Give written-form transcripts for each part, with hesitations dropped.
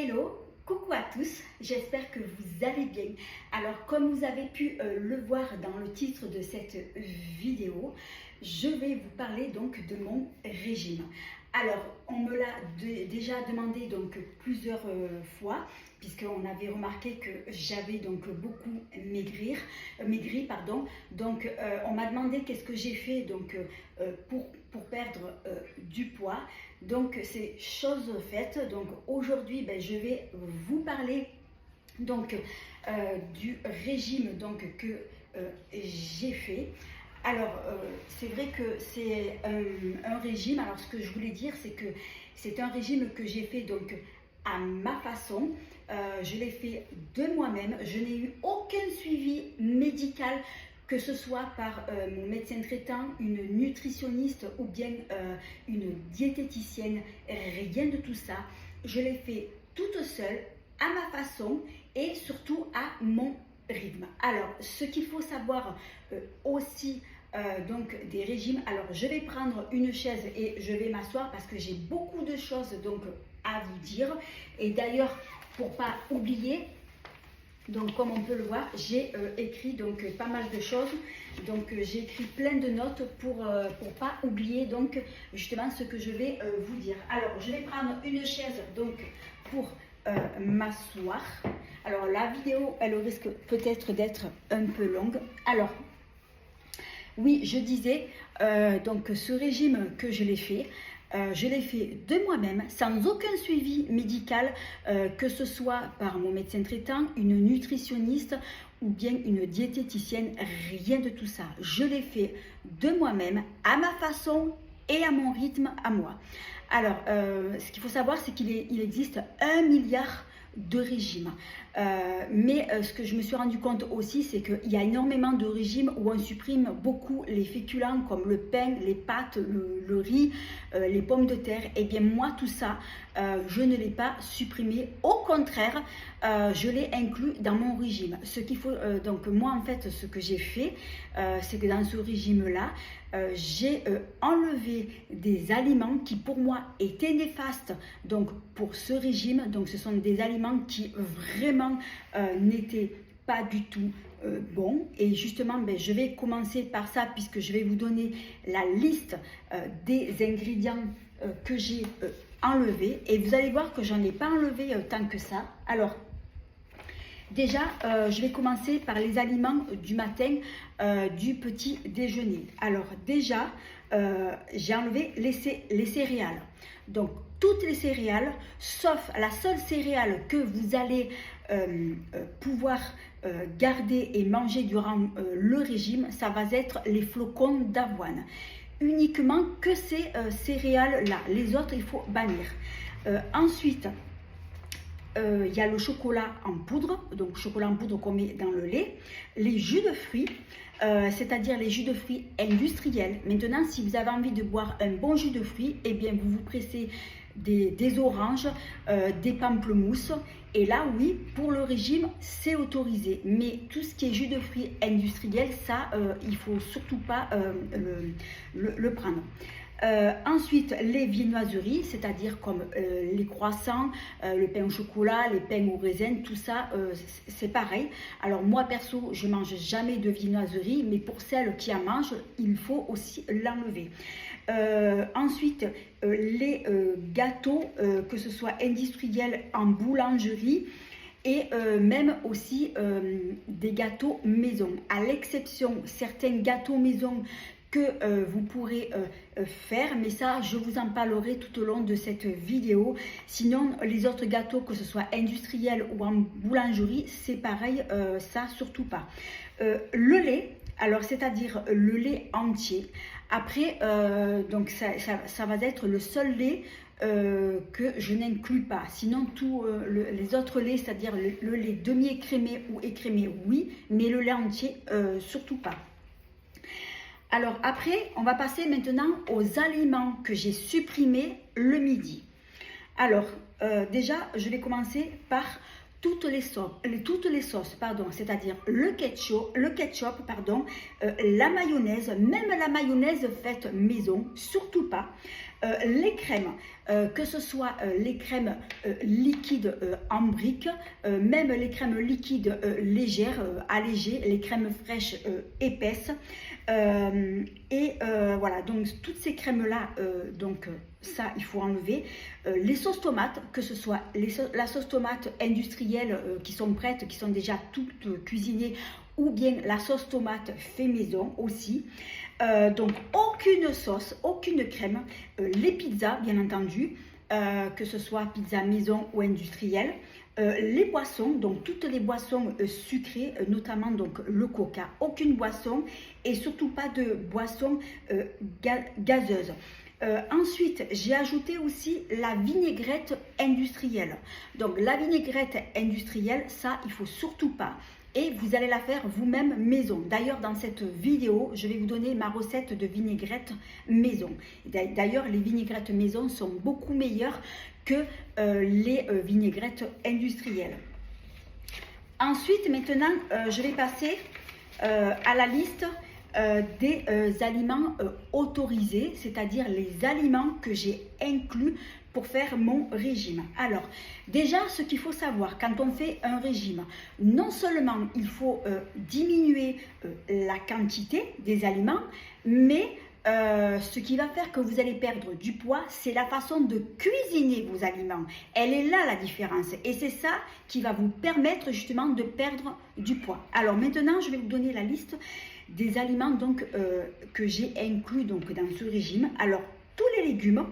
Hello, coucou à tous, j'espère que vous allez bien. Alors comme vous avez pu le voir dans le titre de cette vidéo, je vais vous parler donc de mon régime. Alors on me l'a déjà demandé donc plusieurs fois, puisqu'on avait remarqué que j'avais donc beaucoup maigri pardon. Donc on m'a demandé qu'est-ce que j'ai fait donc pour perdre du poids. Donc c'est chose faite. Donc aujourd'hui je vais vous parler donc du régime donc que j'ai fait. Alors c'est vrai que c'est un régime. Alors ce que je voulais dire, c'est que c'est un régime que j'ai fait donc à ma façon. Je l'ai fait de moi-même. Je n'ai eu aucun suivi médical, que ce soit par mon médecin traitant, une nutritionniste ou bien une diététicienne, rien de tout ça. Je l'ai fait toute seule, à ma façon et surtout à mon rythme. Alors, ce qu'il faut savoir aussi donc des régimes, alors je vais prendre une chaise et je vais m'asseoir parce que j'ai beaucoup de choses donc à vous dire. Et d'ailleurs, pour pas oublier, donc comme on peut le voir, j'ai écrit donc pas mal de choses. Donc j'ai écrit plein de notes pour pas oublier donc justement ce que je vais vous dire. Alors je vais prendre une chaise donc pour m'asseoir. Alors la vidéo elle risque peut-être d'être un peu longue. Alors oui, je disais donc ce régime que je l'ai fait de moi-même, sans aucun suivi médical, que ce soit par mon médecin traitant, une nutritionniste ou bien une diététicienne, rien de tout ça. Je l'ai fait de moi-même, à ma façon et à mon rythme à moi. Alors, ce qu'il faut savoir, c'est qu'il existe 1 milliard de régimes. Mais ce que je me suis rendu compte aussi, c'est qu'il y a énormément de régimes où on supprime beaucoup les féculents comme le pain, les pâtes, le riz, les pommes de terre. Et bien moi, tout ça, je ne l'ai pas supprimé. Au contraire, je l'ai inclus dans mon régime. Ce qu'il faut, donc moi en fait, ce que j'ai fait, c'est que dans ce régime-là, j'ai enlevé des aliments qui pour moi étaient néfastes donc pour ce régime. Donc ce sont des aliments qui vraiment n'étaient pas du tout bons. Et justement je vais commencer par ça, puisque je vais vous donner la liste des ingrédients que j'ai enlevés, et vous allez voir que j'en ai pas enlevé tant que ça. Alors déjà, je vais commencer par les aliments du matin, du petit déjeuner. Alors déjà, j'ai enlevé les céréales. Donc toutes les céréales, sauf la seule céréale que vous allez pouvoir garder et manger durant le régime, ça va être les flocons d'avoine. Uniquement que ces céréales-là. Les autres, il faut bannir. Ensuite, il y a le chocolat en poudre, donc chocolat en poudre qu'on met dans le lait, les jus de fruits, c'est-à-dire les jus de fruits industriels. Maintenant, si vous avez envie de boire un bon jus de fruits, eh bien vous vous pressez des oranges, des pamplemousses, et là oui, pour le régime c'est autorisé. Mais tout ce qui est jus de fruits industriel, ça il faut surtout pas le prendre. Ensuite, les viennoiseries, c'est-à-dire comme les croissants, le pain au chocolat, les pains au raisin, tout ça, c'est pareil. Alors moi perso, je mange jamais de viennoiserie, mais pour celles qui en mangent, il faut aussi l'enlever. Ensuite, les gâteaux, que ce soit industriels en boulangerie, et même aussi des gâteaux maison, à l'exception certains gâteaux maison que vous pourrez faire, mais ça je vous en parlerai tout au long de cette vidéo. Sinon les autres gâteaux, que ce soit industriels ou en boulangerie, c'est pareil, ça surtout pas. Le lait, alors c'est-à-dire le lait entier. Après donc ça va être le seul lait que je n'inclus pas. Sinon tous les autres laits, c'est-à-dire le lait demi-écrémé ou écrémé, oui, mais le lait entier surtout pas. Alors après, on va passer maintenant aux aliments que j'ai supprimés le midi. Alors déjà, je vais commencer par toutes les sauces, pardon, c'est-à-dire le ketchup, pardon, la mayonnaise, même la mayonnaise faite maison, surtout pas. Les crèmes, que ce soit les crèmes liquides en briques, même les crèmes liquides légères, allégées, les crèmes fraîches épaisses. Voilà, donc toutes ces crèmes-là, ça, il faut enlever. Les sauces tomates, que ce soit la sauce tomate industrielle qui sont prêtes, qui sont déjà toutes cuisinées, ou bien la sauce tomate fait maison aussi. Donc aucune sauce, aucune crème, les pizzas bien entendu, que ce soit pizza maison ou industrielle, les boissons, donc toutes les boissons sucrées, notamment donc le coca, aucune boisson et surtout pas de boisson gazeuse. Ensuite, j'ai ajouté aussi la vinaigrette industrielle. Donc la vinaigrette industrielle, ça, il faut surtout pas. Et vous allez la faire vous-même maison. D'ailleurs, dans cette vidéo, je vais vous donner ma recette de vinaigrette maison. D'ailleurs, les vinaigrettes maison sont beaucoup meilleures que les vinaigrettes industrielles. Ensuite, maintenant, je vais passer à la liste des aliments autorisés, c'est-à-dire les aliments que j'ai inclus pour faire mon régime. Alors, déjà, ce qu'il faut savoir, quand on fait un régime, non seulement il faut diminuer la quantité des aliments, mais ce qui va faire que vous allez perdre du poids, c'est la façon de cuisiner vos aliments. Elle est là la différence. Et c'est ça qui va vous permettre justement de perdre du poids. Alors maintenant, je vais vous donner la liste des aliments donc, que j'ai inclus donc, dans ce régime. Alors, tous les légumes,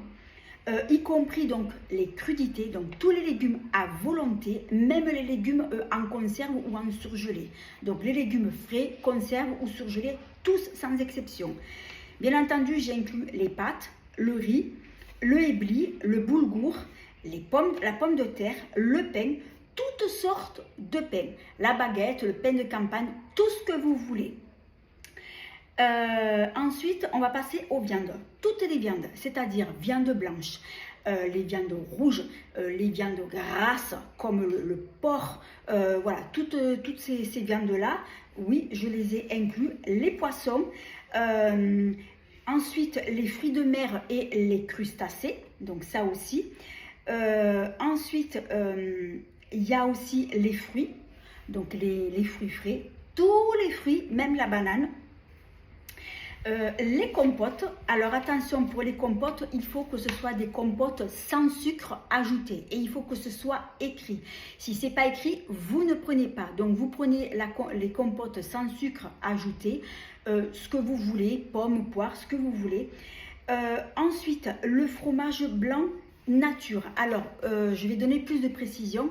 y compris donc les crudités, donc tous les légumes à volonté, même les légumes en conserve ou en surgelé. Donc les légumes frais, conserve ou surgelés, tous sans exception. Bien entendu, j'ai inclus les pâtes, le riz, le héblis, le boulgour, la pomme de terre, le pain, toutes sortes de pain, la baguette, le pain de campagne, tout ce que vous voulez. Ensuite, on va passer aux viandes. Toutes les viandes, c'est-à-dire viande blanche, les viandes rouges, les viandes grasses comme le porc, voilà, toutes ces viandes-là, oui, je les ai inclus. Les poissons, ensuite les fruits de mer et les crustacés, donc ça aussi. Ensuite, il y a aussi les fruits, donc les fruits frais, tous les fruits, même la banane. Les compotes, alors attention pour les compotes, il faut que ce soit des compotes sans sucre ajouté et il faut que ce soit écrit. Si ce n'est pas écrit, vous ne prenez pas. Donc vous prenez les compotes sans sucre ajouté, ce que vous voulez, pommes, poires, ce que vous voulez. Ensuite, le fromage blanc nature. Alors, je vais donner plus de précision.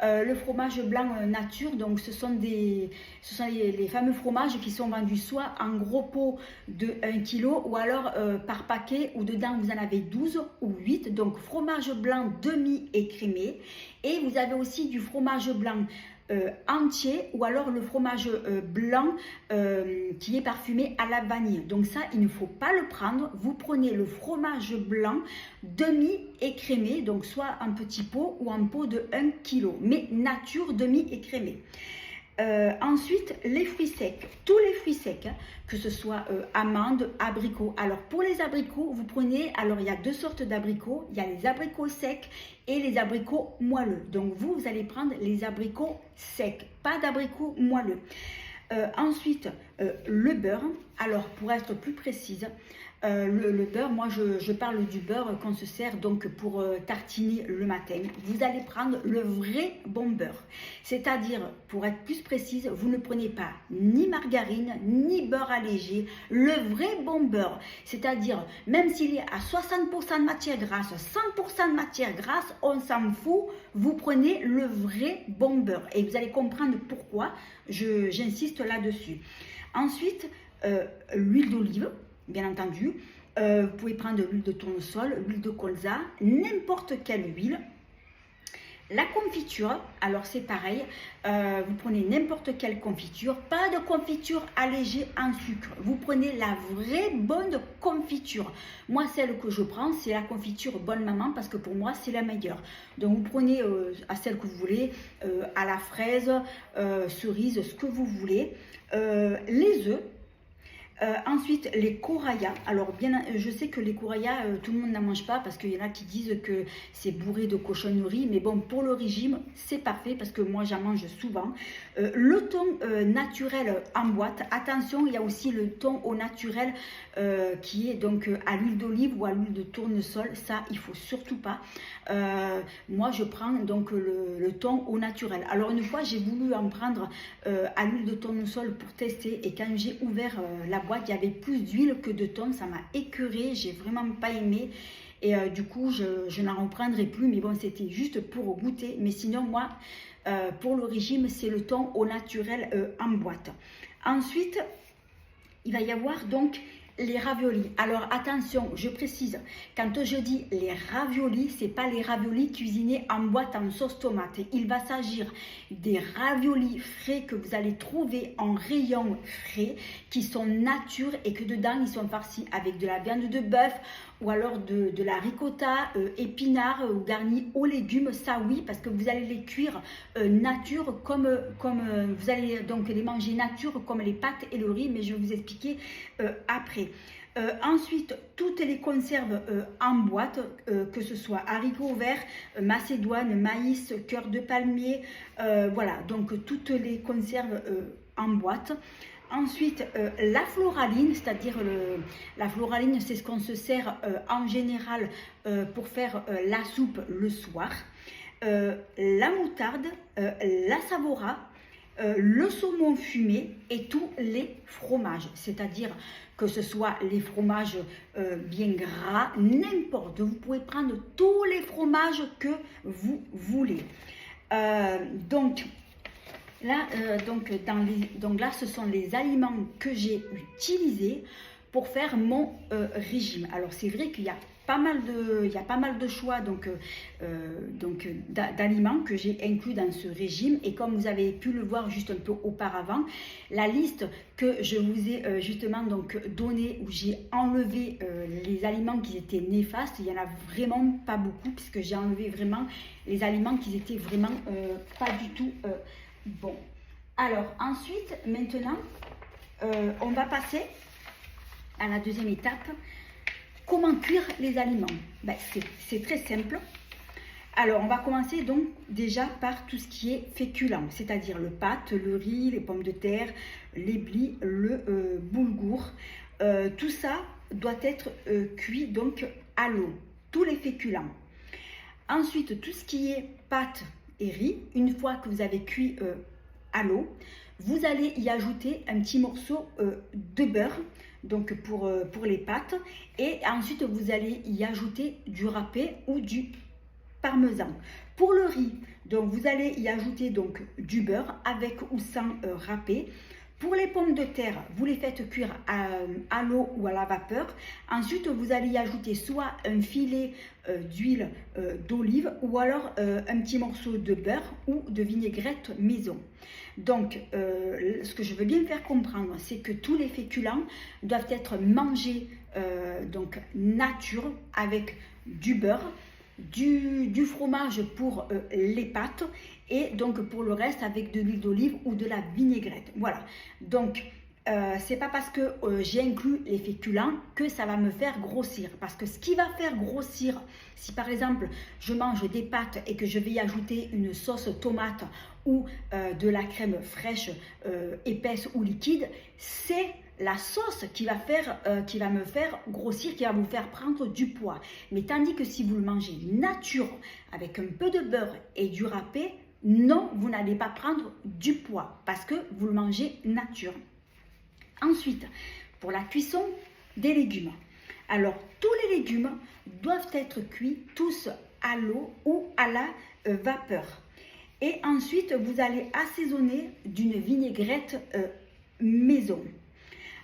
Le fromage blanc nature, donc ce sont les fameux fromages qui sont vendus soit en gros pot de 1 kg ou alors par paquet où dedans vous en avez 12 ou 8. Donc fromage blanc demi-écrémé. Et vous avez aussi du fromage blanc entier ou alors le fromage blanc qui est parfumé à la vanille. Donc ça, il ne faut pas le prendre. Vous prenez le fromage blanc demi-écrémé, donc soit un petit pot ou un pot de 1 kg, mais nature demi-écrémé. Ensuite, les fruits secs, tous les fruits secs, hein, que ce soit amandes, abricots. Alors pour les abricots, vous prenez, alors il y a deux sortes d'abricots, il y a les abricots secs et les abricots moelleux. Donc vous allez prendre les abricots secs, pas d'abricots moelleux. Ensuite, le beurre, alors pour être plus précise, le beurre, moi je parle du beurre qu'on se sert donc pour tartiner le matin. Vous allez prendre le vrai bon beurre. C'est-à-dire, pour être plus précise, vous ne prenez pas ni margarine, ni beurre allégé, le vrai bon beurre. C'est-à-dire, même s'il est à 60% de matière grasse, 100% de matière grasse, on s'en fout, vous prenez le vrai bon beurre. Et vous allez comprendre pourquoi j'insiste là-dessus. Ensuite, l'huile d'olive. Bien entendu, vous pouvez prendre de l'huile de tournesol, l'huile de colza, n'importe quelle huile. La confiture, alors c'est pareil, vous prenez n'importe quelle confiture, pas de confiture allégée en sucre. Vous prenez la vraie bonne confiture. Moi, celle que je prends, c'est la confiture Bonne Maman parce que pour moi, c'est la meilleure. Donc, vous prenez à celle que vous voulez, à la fraise, cerise, ce que vous voulez. Les œufs. Ensuite, les korayas. Alors, bien, je sais que les korayas, tout le monde n'en mange pas parce qu'il y en a qui disent que c'est bourré de cochonneries. Mais bon, pour le régime, c'est parfait parce que moi, j'en mange souvent. Le thon naturel en boîte. Attention, il y a aussi le thon au naturel qui est donc à l'huile d'olive ou à l'huile de tournesol. Ça, il faut surtout pas. Moi, je prends donc le thon au naturel. Alors, une fois, j'ai voulu en prendre à l'huile de tournesol pour tester. Et quand j'ai ouvert la boîte, il y avait plus d'huile que de thon, ça m'a écœuré, j'ai vraiment pas aimé et du coup je n'en reprendrai plus, mais bon, c'était juste pour goûter. Mais sinon, moi pour le régime, c'est le thon au naturel en boîte. Ensuite, il va y avoir donc les raviolis. Alors attention, je précise, quand je dis les raviolis, c'est pas les raviolis cuisinés en boîte en sauce tomate. Il va s'agir des raviolis frais que vous allez trouver en rayon frais, qui sont nature et que dedans ils sont farcis avec de la viande de bœuf ou alors de la ricotta, épinards ou garnis aux légumes. Ça oui, parce que vous allez les cuire nature comme vous allez donc les manger nature comme les pâtes et le riz, mais je vais vous expliquer après. Ensuite, toutes les conserves en boîte, que ce soit haricots verts, macédoine, maïs, cœur de palmier, voilà, donc toutes les conserves en boîte. Ensuite, la floraline, c'est-à-dire la floraline, c'est ce qu'on se sert en général pour faire la soupe le soir. La moutarde, la savora, le saumon fumé et tous les fromages, c'est-à-dire que ce soit les fromages bien gras, n'importe, vous pouvez prendre tous les fromages que vous voulez. Donc là, ce sont les aliments que j'ai utilisés pour faire mon régime. Alors c'est vrai qu'il y a pas mal de choix d'aliments que j'ai inclus dans ce régime, et comme vous avez pu le voir juste un peu auparavant, la liste que je vous ai justement donc donnée, où j'ai enlevé les aliments qui étaient néfastes, il n'y en a vraiment pas beaucoup puisque j'ai enlevé vraiment les aliments qui étaient vraiment pas du tout bons. Alors ensuite, maintenant, on va passer à la deuxième étape. Comment cuire les aliments? Ben, c'est très simple. Alors, on va commencer donc déjà par tout ce qui est féculent, c'est-à-dire le pâte, le riz, les pommes de terre, les blis, le boulgour. Tout ça doit être cuit donc à l'eau, tous les féculents. Ensuite, tout ce qui est pâte et riz, une fois que vous avez cuit à l'eau, vous allez y ajouter un petit morceau de beurre, donc pour les pâtes, et ensuite vous allez y ajouter du râpé ou du parmesan. Pour le riz, donc vous allez y ajouter donc du beurre avec ou sans râpé. Pour les pommes de terre, vous les faites cuire à l'eau ou à la vapeur. Ensuite, vous allez y ajouter soit un filet d'huile d'olive ou alors un petit morceau de beurre ou de vinaigrette maison. Donc, ce que je veux bien faire comprendre, c'est que tous les féculents doivent être mangés donc nature, avec du beurre, du fromage pour les pâtes, et donc pour le reste avec de l'huile d'olive ou de la vinaigrette. Voilà, donc c'est pas parce que j'ai inclus les féculents que ça va me faire grossir, parce que ce qui va faire grossir, si par exemple je mange des pâtes et que je vais y ajouter une sauce tomate ou de la crème fraîche épaisse ou liquide, c'est la sauce qui va me faire grossir, qui va vous faire prendre du poids. Mais tandis que si vous le mangez nature, avec un peu de beurre et du râpé, non, vous n'allez pas prendre du poids parce que vous le mangez nature. Ensuite, pour la cuisson des légumes. Alors, tous les légumes doivent être cuits tous à l'eau ou à la vapeur. Et ensuite, vous allez assaisonner d'une vinaigrette maison.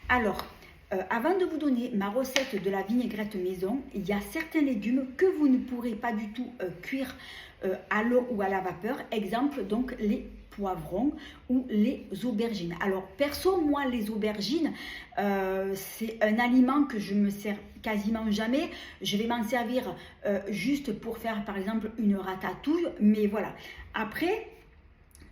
Alors, avant de vous donner ma recette de la vinaigrette maison, il y a certains légumes que vous ne pourrez pas du tout cuire à l'eau ou à la vapeur. Exemple, donc les poivrons ou les aubergines. Alors, perso, moi, les aubergines, c'est un aliment que je me sers quasiment jamais. Je vais m'en servir juste pour faire, par exemple, une ratatouille. Mais voilà. Après,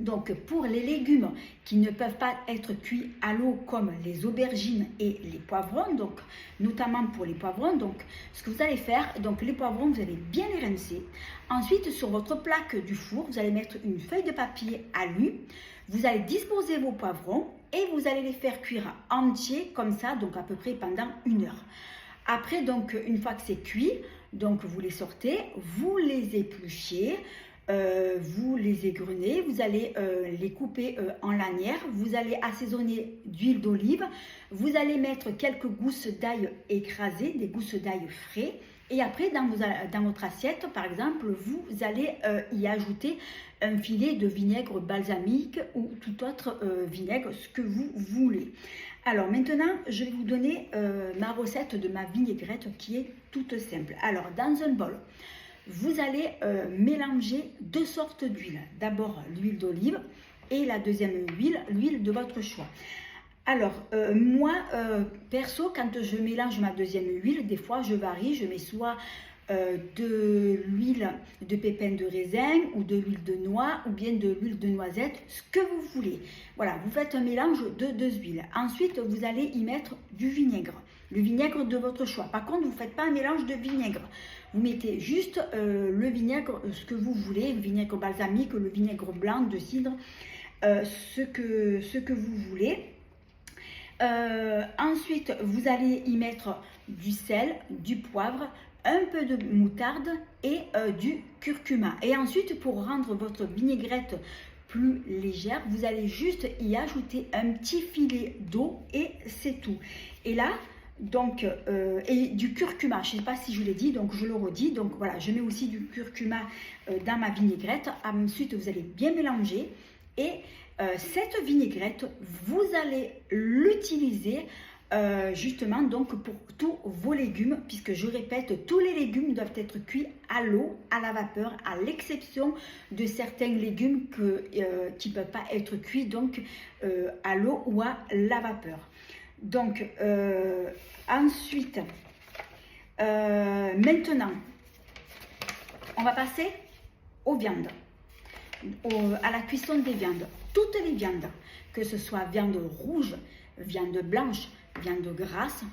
Donc pour les légumes qui ne peuvent pas être cuits à l'eau comme les aubergines et les poivrons, donc notamment pour les poivrons, donc ce que vous allez faire, donc les poivrons vous allez bien les rincer. Ensuite sur votre plaque du four, vous allez mettre une feuille de papier alu, vous allez disposer vos poivrons et vous allez les faire cuire entiers comme ça, donc à peu près pendant 1 heure. Après donc une fois que c'est cuit, donc vous les sortez, vous les épluchez. Vous les égrenez, vous allez les couper en lanières, vous allez assaisonner d'huile d'olive, vous allez mettre quelques gousses d'ail écrasées, des gousses d'ail frais, et après dans votre assiette par exemple, vous allez y ajouter un filet de vinaigre balsamique ou tout autre vinaigre, ce que vous voulez. Alors maintenant, je vais vous donner ma recette de ma vinaigrette qui est toute simple. Alors dans un bol, vous allez mélanger 2 sortes d'huile. D'abord l'huile d'olive et la deuxième huile, l'huile de votre choix. Alors moi, perso, quand je mélange ma deuxième huile, des fois je varie, je mets soit de l'huile de pépins de raisin ou de l'huile de noix ou bien de l'huile de noisette, ce que vous voulez. Voilà, vous faites un mélange de 2 huiles. Ensuite, vous allez y mettre du vinaigre, le vinaigre de votre choix. Par contre, vous ne faites pas un mélange de vinaigre. Vous mettez juste le vinaigre, ce que vous voulez, le vinaigre balsamique, le vinaigre blanc de cidre, ce que vous voulez. Ensuite, vous allez y mettre du sel, du poivre, un peu de moutarde et du curcuma. Et ensuite, pour rendre votre vinaigrette plus légère, vous allez juste y ajouter un petit filet d'eau et c'est tout. Et là, donc, et du curcuma, je ne sais pas si je l'ai dit, donc je le redis. Donc voilà, je mets aussi du curcuma dans ma vinaigrette. Ensuite, vous allez bien mélanger et cette vinaigrette, vous allez l'utiliser justement donc pour tous vos légumes, puisque je répète, tous les légumes doivent être cuits à l'eau, à la vapeur, à l'exception de certains légumes qui ne peuvent pas être cuits donc à l'eau ou à la vapeur. Donc ensuite, maintenant, on va passer aux viandes, à la cuisson des viandes. Toutes les viandes, que ce soit viande rouge, viande blanche, viande grasse,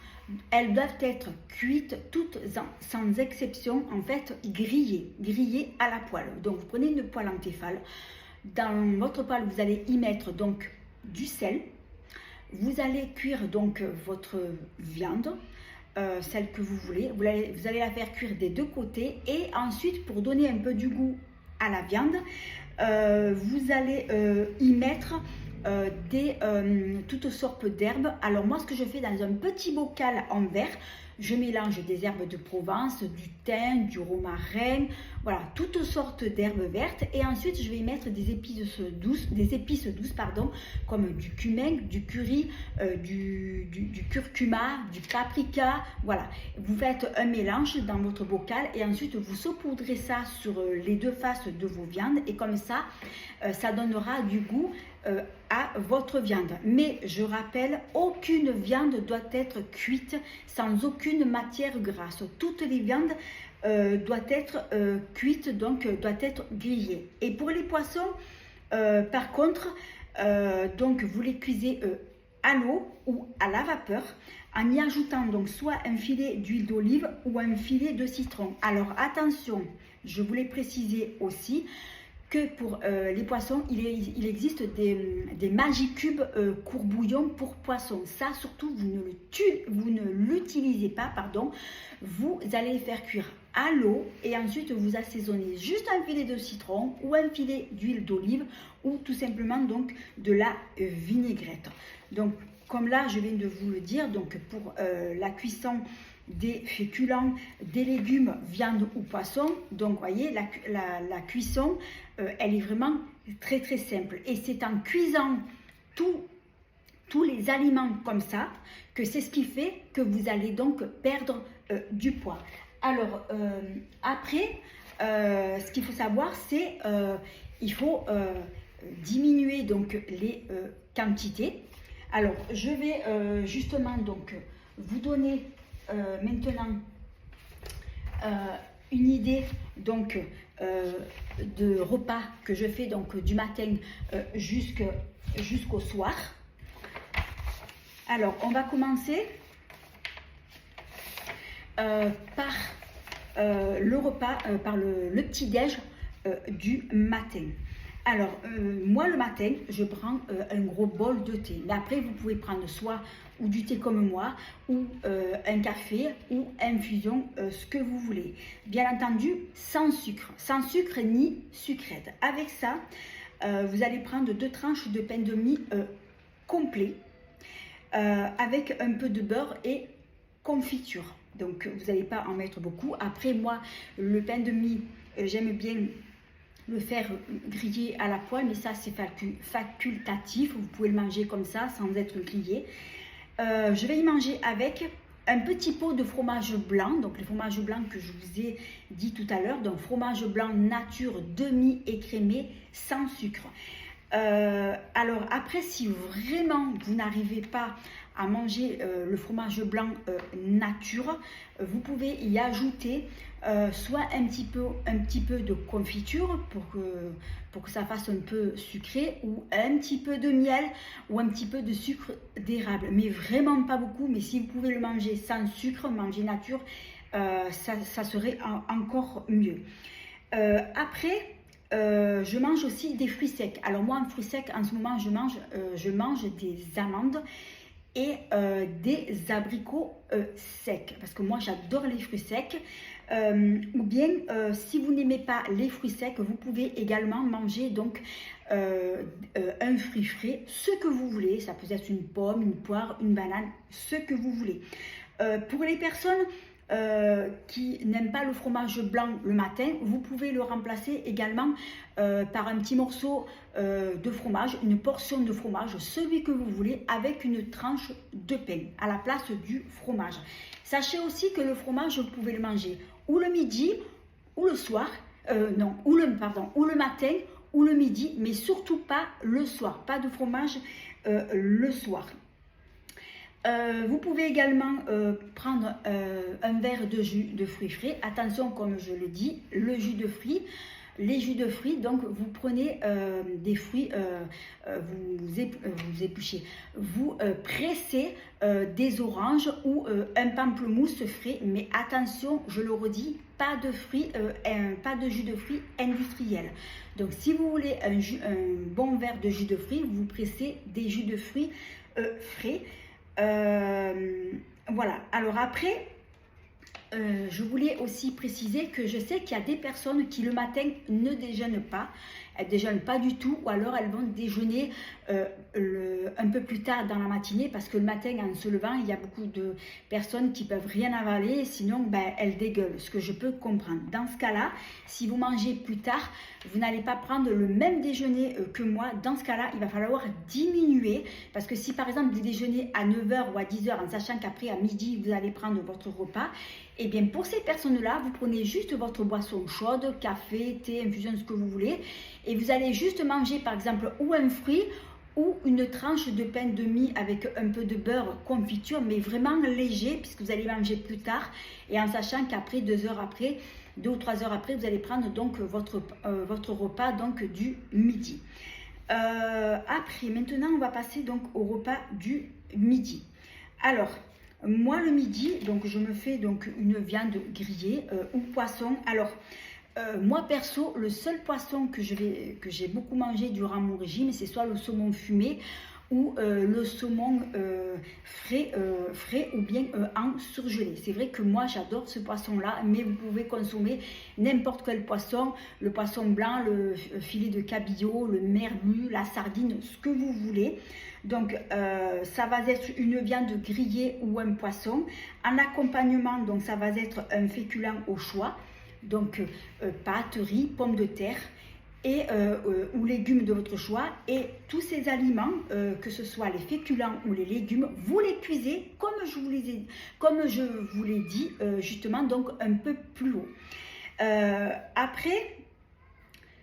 elles doivent être cuites toutes sans exception, en fait grillées à la poêle. Donc vous prenez une poêle en Tefal, dans votre poêle vous allez y mettre donc du sel, vous allez cuire donc votre viande, celle que vous voulez, vous allez la faire cuire des 2 côtés et ensuite pour donner un peu du goût à la viande, vous allez y mettre toutes sortes d'herbes. Alors moi ce que je fais dans un petit bocal en verre, je mélange des herbes de Provence, du thym, du romarin, voilà, toutes sortes d'herbes vertes et ensuite je vais y mettre des épices douces, pardon, comme du cumin, du curry, du curcuma, du paprika, voilà. Vous faites un mélange dans votre bocal et ensuite vous saupoudrez ça sur les 2 faces de vos viandes et comme ça, ça donnera du goût à votre viande. Mais je rappelle, aucune viande doit être cuite sans aucune matière grasse. Toutes les viandes doivent être cuites, donc doivent être grillées. Et pour les poissons, par contre, donc vous les cuisez à l'eau ou à la vapeur en y ajoutant donc soit un filet d'huile d'olive ou un filet de citron. Alors attention, je voulais préciser aussi que pour les poissons, il existe des Magicubes courbouillons pour poissons. Ça, surtout, vous ne l'utilisez pas, pardon. Vous allez les faire cuire à l'eau et ensuite vous assaisonnez juste un filet de citron ou un filet d'huile d'olive ou tout simplement donc de la vinaigrette. Donc, comme là, je viens de vous le dire, donc pour la cuisson des féculents, des légumes, viande ou poisson. Donc, vous voyez, la cuisson, elle est vraiment très très simple. Et c'est en cuisant tous les aliments comme ça que c'est ce qui fait que vous allez donc perdre du poids. Alors, après, ce qu'il faut savoir, c'est il faut diminuer donc les quantités. Alors, je vais justement donc vous donner maintenant une idée donc de repas que je fais donc du matin jusqu'au soir. Alors, on va commencer par le repas, par le petit-déj du matin. Alors, moi le matin, je prends un gros bol de thé. Mais après, vous pouvez prendre soit ou du thé comme moi, ou un café, ou infusion, ce que vous voulez. Bien entendu, sans sucre ni sucrète. Avec ça, vous allez prendre 2 tranches de pain de mie complet, avec un peu de beurre et confiture. Donc, vous n'allez pas en mettre beaucoup. Après, moi, le pain de mie, j'aime bien le faire griller à la poêle, mais ça c'est facultatif, vous pouvez le manger comme ça sans être grillé. Je vais y manger avec un petit pot de fromage blanc, donc le fromage blanc que je vous ai dit tout à l'heure, donc fromage blanc nature demi-écrémé sans sucre. Alors après, si vraiment vous n'arrivez pas à manger le fromage blanc nature, vous pouvez y ajouter soit un petit peu de confiture pour que ça fasse un peu sucré, ou un petit peu de miel ou un petit peu de sucre d'érable, mais vraiment pas beaucoup. Mais si vous pouvez le manger sans sucre, manger nature, ça serait encore mieux. Après, je mange aussi des fruits secs. Alors moi, en fruits secs, en ce moment, je mange des amandes et des abricots secs, parce que moi j'adore les fruits secs. Ou bien si vous n'aimez pas les fruits secs, vous pouvez également manger donc un fruit frais, ce que vous voulez. Ça peut être une pomme, une poire, une banane, ce que vous voulez. Pour les personnes qui n'aiment pas le fromage blanc le matin, vous pouvez le remplacer également par un petit morceau de fromage, une portion de fromage, celui que vous voulez, avec une tranche de pain à la place du fromage. Sachez aussi que le fromage, vous pouvez le manger ou le midi, ou le soir, ou le matin, ou le midi, mais surtout pas le soir. Pas de fromage le soir. Vous pouvez également prendre un verre de jus de fruits frais. Attention, comme je le dis, le jus de fruits, les jus de fruits, donc vous prenez des fruits, vous épluchez, vous pressez des oranges ou un pamplemousse frais, mais attention, je le redis, pas de jus de fruits industriel. Donc si vous voulez un bon verre de jus de fruits, vous pressez des jus de fruits frais. Voilà, alors après, je voulais aussi préciser que je sais qu'il y a des personnes qui le matin ne déjeunent pas, elles ne déjeunent pas du tout, ou alors elles vont déjeuner un peu plus tard dans la matinée, parce que le matin en se levant, il y a beaucoup de personnes qui ne peuvent rien avaler, sinon elles dégueulent, ce que je peux comprendre. Dans ce cas-là, si vous mangez plus tard, vous n'allez pas prendre le même déjeuner que moi. Dans ce cas-là, il va falloir diminuer, parce que si par exemple vous déjeunez à 9 h ou à 10 h, en sachant qu'après à midi vous allez prendre votre repas, et bien pour ces personnes-là, vous prenez juste votre boisson chaude, café, thé, infusion, ce que vous voulez, et vous allez juste manger par exemple ou un fruit ou une tranche de pain de mie avec un peu de beurre, confiture, mais vraiment léger, puisque vous allez manger plus tard, et en sachant qu'après 2 ou 3 heures après, vous allez prendre donc votre repas donc du midi. Après, maintenant, on va passer donc au repas du midi. Alors, moi le midi, donc je me fais donc une viande grillée ou poisson. Alors, moi perso, le seul poisson que j'ai beaucoup mangé durant mon régime, c'est soit le saumon fumé ou le saumon frais ou bien en surgelé. C'est vrai que moi j'adore ce poisson-là, mais vous pouvez consommer n'importe quel poisson, le poisson blanc, le filet de cabillaud, le merlu, la sardine, ce que vous voulez. Donc ça va être une viande grillée ou un poisson. En accompagnement, donc ça va être un féculent au choix, donc pâtes, riz, pommes de terre et ou légumes de votre choix. Et tous ces aliments, que ce soit les féculents ou les légumes, vous les cuisez comme je vous l'ai dit justement, donc un peu plus haut. Après,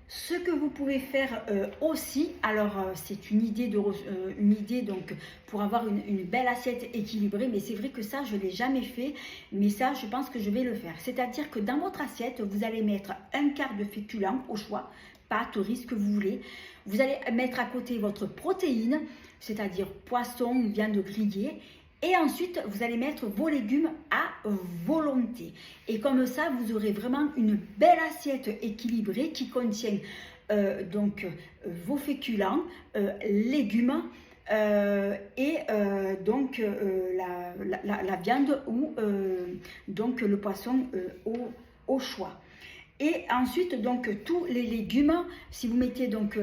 Ce que vous pouvez faire aussi, alors c'est une idée donc pour avoir une belle assiette équilibrée, mais c'est vrai que ça je ne l'ai jamais fait, mais ça je pense que je vais le faire. C'est-à-dire que dans votre assiette, vous allez mettre un quart de féculent au choix, pâte, riz, ce que vous voulez. Vous allez mettre à côté votre protéine, c'est-à-dire poisson, viande grillée. Et ensuite, vous allez mettre vos légumes à volonté. Et comme ça, vous aurez vraiment une belle assiette équilibrée qui contient vos féculents, légumes et la viande ou donc le poisson au choix. Et ensuite, donc, tous les légumes, si vous mettez donc,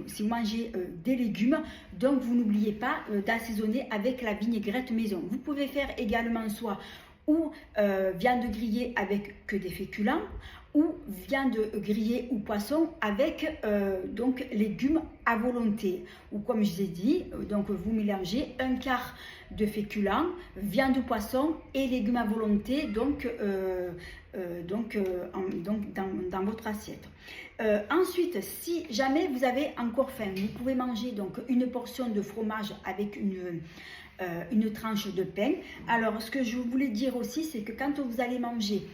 si vous mangez des légumes, donc vous n'oubliez pas d'assaisonner avec la vinaigrette maison. Vous pouvez faire également soit ou viande grillée avec que des féculents, ou viande grillée ou poisson avec donc légumes à volonté. Ou comme je vous ai dit, donc vous mélangez un quart de féculents, viande ou poisson et légumes à volonté dans votre assiette. Ensuite, si jamais vous avez encore faim, vous pouvez manger donc une portion de fromage avec une tranche de pain. Alors, ce que je voulais dire aussi, c'est que quand vous allez manger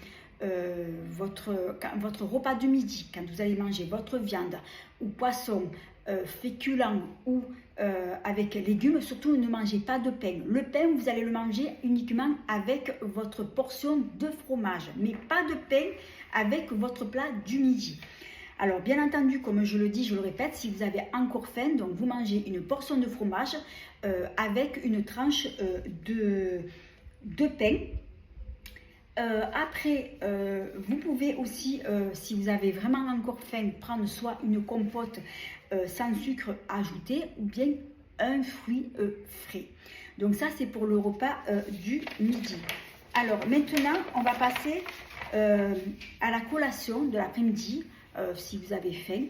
votre repas du midi, quand vous allez manger votre viande ou poisson, féculent ou avec légumes, surtout ne mangez pas de pain. Le pain, vous allez le manger uniquement avec votre portion de fromage, mais pas de pain avec votre plat du midi. Alors, bien entendu, comme je le dis, je le répète, si vous avez encore faim, donc vous mangez une portion de fromage avec une tranche de pain. Après, vous pouvez aussi, si vous avez vraiment encore faim, prendre soit une compote sans sucre ajouté ou bien un fruit frais. Donc ça, c'est pour le repas du midi. Alors maintenant, on va passer à la collation de l'après-midi, si vous avez faim.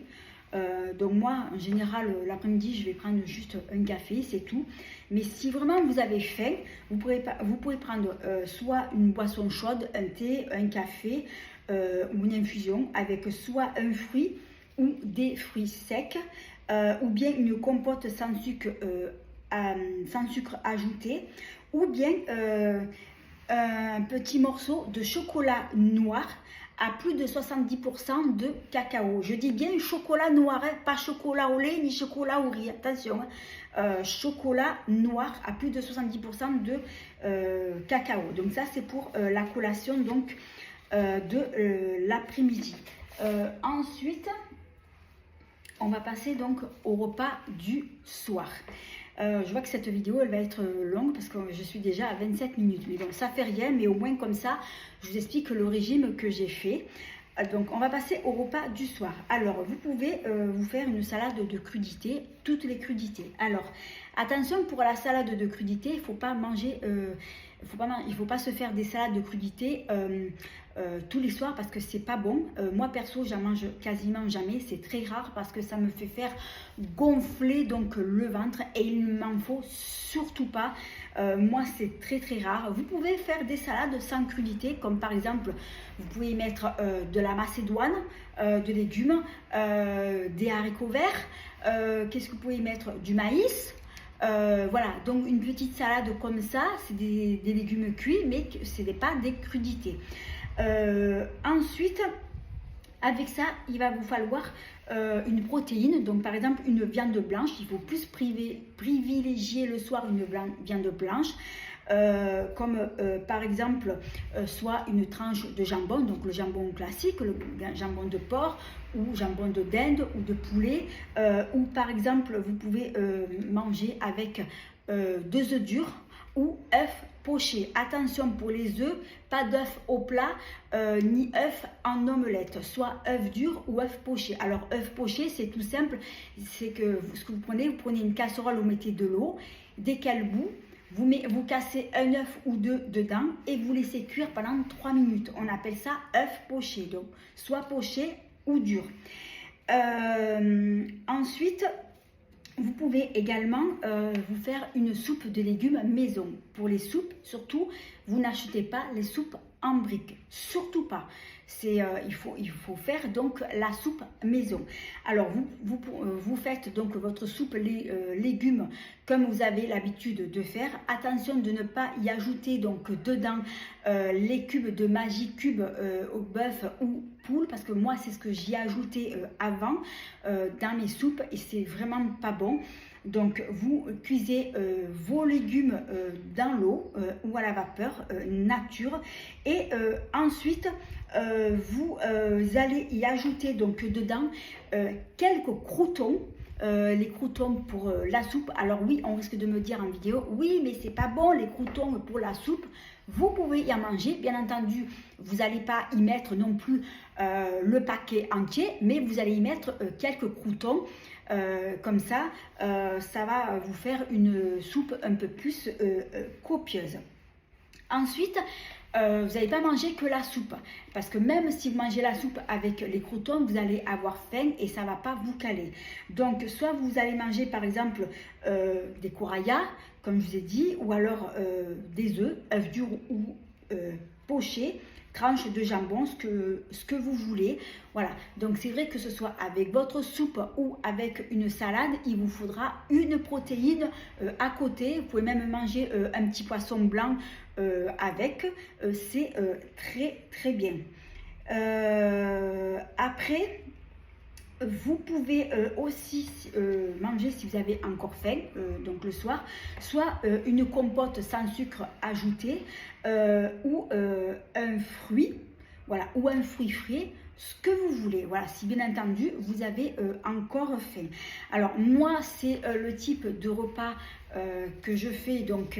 Donc moi, en général, l'après-midi, je vais prendre juste un café, c'est tout. Mais si vraiment vous avez faim, vous pouvez prendre soit une boisson chaude, un thé, un café ou une infusion avec soit un fruit ou des fruits secs ou bien une compote sans sucre ajouté ou bien un petit morceau de chocolat noir à plus de 70% de cacao. Je dis bien chocolat noir, hein, pas chocolat au lait ni chocolat au riz. Attention, hein, chocolat noir à plus de 70% de cacao. Donc ça, c'est pour la collation donc, de l'après-midi. Ensuite, on va passer donc au repas du soir. Je vois que cette vidéo elle va être longue parce que je suis déjà à 27 minutes. Mais donc ça fait rien, mais au moins comme ça, je vous explique le régime que j'ai fait. Donc on va passer au repas du soir. Alors vous pouvez vous faire une salade de crudités, toutes les crudités. Alors attention, pour la salade de crudités, il ne faut pas manger, il faut pas se faire des salades de crudités tous les soirs parce que c'est pas bon. Moi perso, j'en mange quasiment jamais, c'est très rare parce que ça me fait faire gonfler donc le ventre et il ne m'en faut surtout pas. Moi c'est très rare. Vous pouvez faire des salades sans crudités, comme par exemple vous pouvez y mettre de la macédoine, de légumes, des haricots verts, qu'est-ce que vous pouvez y mettre, du maïs. Voilà, donc une petite salade comme ça, c'est des légumes cuits, mais ce n'est pas des crudités. Ensuite, avec ça, il va vous falloir une protéine. Donc, par exemple, une viande blanche. Il faut plus privilégier le soir une viande blanche. Comme par exemple, soit une tranche de jambon, donc le jambon classique, le jambon de porc ou jambon de dinde ou de poulet. Ou par exemple, vous pouvez manger avec 2 œufs durs ou œufs pochés. Attention pour les œufs, pas d'œufs au plat ni œufs en omelette, soit œufs durs ou œufs pochés. Alors œufs pochés, c'est tout simple, c'est que ce que vous prenez une casserole, vous mettez de l'eau, dès qu'elle bout, vous cassez un œuf ou 2 dedans et vous laissez cuire pendant 3 minutes. On appelle ça œuf poché, donc soit poché ou dur. Ensuite, vous pouvez également vous faire une soupe de légumes maison. Pour les soupes, surtout, vous n'achetez pas les soupes en briques, surtout pas. Il faut faire donc la soupe maison. Alors vous faites donc votre soupe légumes comme vous avez l'habitude de faire. Attention de ne pas y ajouter donc dedans les cubes de Maggi cube au bœuf ou poule, parce que moi c'est ce que j'y ai ajouté avant dans mes soupes et c'est vraiment pas bon. Donc vous cuisez vos légumes dans l'eau ou à la vapeur nature et ensuite vous allez y ajouter donc dedans quelques croûtons. Les croûtons pour la soupe. Alors oui, on risque de me dire en vidéo, oui mais c'est pas bon les croûtons pour la soupe. Vous pouvez y en manger, bien entendu, vous n'allez pas y mettre non plus le paquet entier, mais vous allez y mettre quelques croûtons. Comme ça, ça va vous faire une soupe un peu plus copieuse. Ensuite, vous n'allez pas manger que la soupe, parce que même si vous mangez la soupe avec les croûtons, vous allez avoir faim et ça ne va pas vous caler. Donc, soit vous allez manger par exemple des courayas, comme je vous ai dit, ou alors des œufs durs ou pochés, tranches de jambon, ce que vous voulez. Voilà, donc c'est vrai que ce soit avec votre soupe ou avec une salade, il vous faudra une protéine à côté. Vous pouvez même manger un petit poisson blanc avec, c'est très bien. Après, vous pouvez aussi manger si vous avez encore faim, donc le soir, soit une compote sans sucre ajouté ou un fruit, voilà, ou un fruit frais, ce que vous voulez. Voilà, si bien entendu vous avez encore faim. Alors moi c'est le type de repas que je fais donc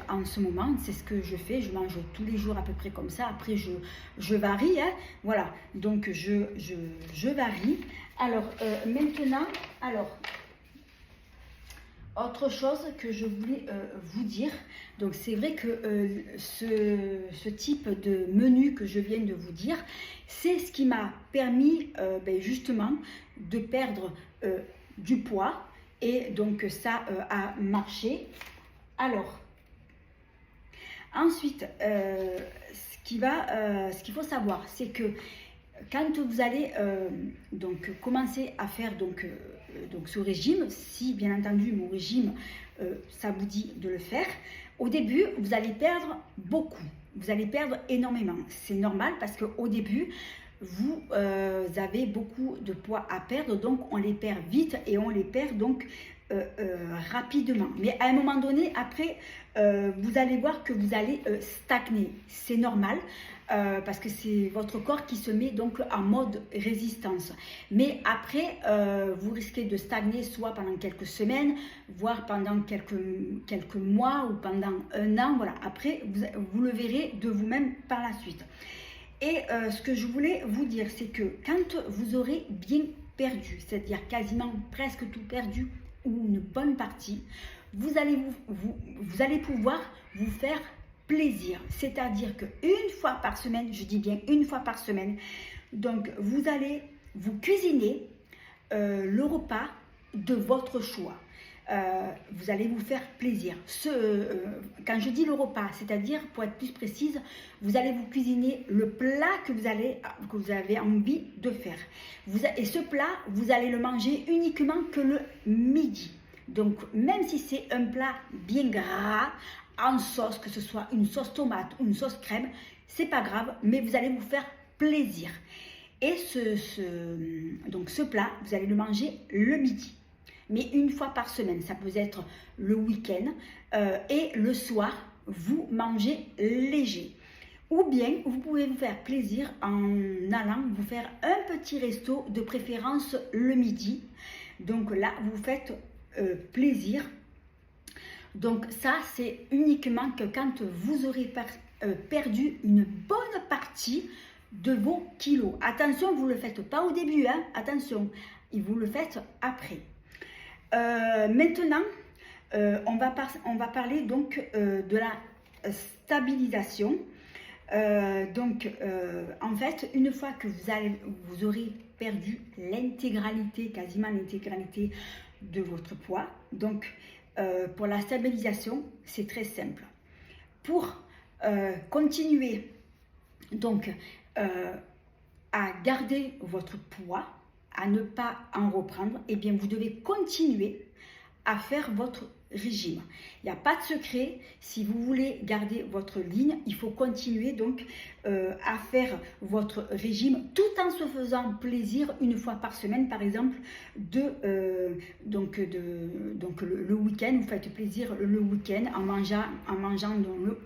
en ce moment, c'est ce que je fais, je mange tous les jours à peu près comme ça, après je varie, hein, voilà, donc je varie. Alors maintenant, autre chose que je voulais vous dire, donc c'est vrai que ce type de menu que je viens de vous dire, c'est ce qui m'a permis justement de perdre du poids et donc ça a marché. Alors, ensuite, ce qu'il faut savoir, c'est que quand vous allez donc commencer à faire donc ce régime, si bien entendu mon régime, ça vous dit de le faire, au début, vous allez perdre beaucoup, vous allez perdre énormément. C'est normal parce qu'au début, vous avez beaucoup de poids à perdre, donc on les perd vite et on les perd donc rapidement. Mais à un moment donné, après, vous allez voir que vous allez stagner. C'est normal parce que c'est votre corps qui se met donc en mode résistance. Mais après, vous risquez de stagner soit pendant quelques semaines, voire pendant quelques mois ou pendant un an. Voilà. Après, vous le verrez de vous-même par la suite. Et ce que je voulais vous dire, c'est que quand vous aurez bien perdu, c'est-à-dire quasiment presque tout perdu ou une bonne partie, vous allez pouvoir vous faire plaisir. C'est-à-dire qu'une fois par semaine, je dis bien une fois par semaine, donc vous allez vous cuisiner le repas de votre choix. Vous allez vous faire plaisir. Quand je dis le repas, c'est-à-dire, pour être plus précise, vous allez vous cuisiner le plat que vous avez envie de faire. Et ce plat, vous allez le manger uniquement que le midi. Donc, même si c'est un plat bien gras, en sauce, que ce soit une sauce tomate ou une sauce crème, c'est pas grave, mais vous allez vous faire plaisir. Et donc ce plat, vous allez le manger le midi. Mais une fois par semaine, ça peut être le week-end et le soir, vous mangez léger. Ou bien, vous pouvez vous faire plaisir en allant vous faire un petit resto, de préférence le midi. Donc là, vous faites plaisir. Donc ça, c'est uniquement que quand vous aurez perdu une bonne partie de vos kilos. Attention, vous ne le faites pas au début, hein, attention, vous le faites après. Maintenant, on va parler donc de la stabilisation. En fait, une fois que vous aurez perdu l'intégralité, quasiment l'intégralité de votre poids, donc pour la stabilisation, c'est très simple. pour continuer donc à garder votre poids, à ne pas en reprendre, eh bien vous devez continuer à faire votre régime. Il n'y a pas de secret. Si vous voulez garder votre ligne, il faut continuer donc à faire votre régime tout en se faisant plaisir une fois par semaine, par exemple le week-end. Vous faites plaisir le week-end en mangeant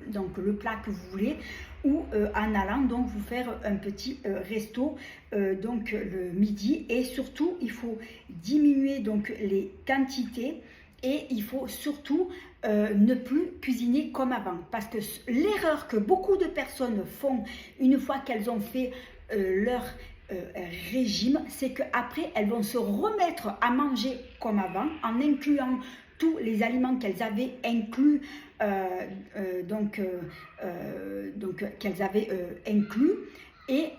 donc le plat que vous voulez, ou en allant donc vous faire un petit resto donc le midi. Et surtout, il faut diminuer donc les quantités. Et il faut surtout ne plus cuisiner comme avant. Parce que l'erreur que beaucoup de personnes font une fois qu'elles ont fait leur régime, c'est qu'après, elles vont se remettre à manger comme avant, en incluant tous les aliments qu'elles avaient inclus, qu'elles avaient inclus. Et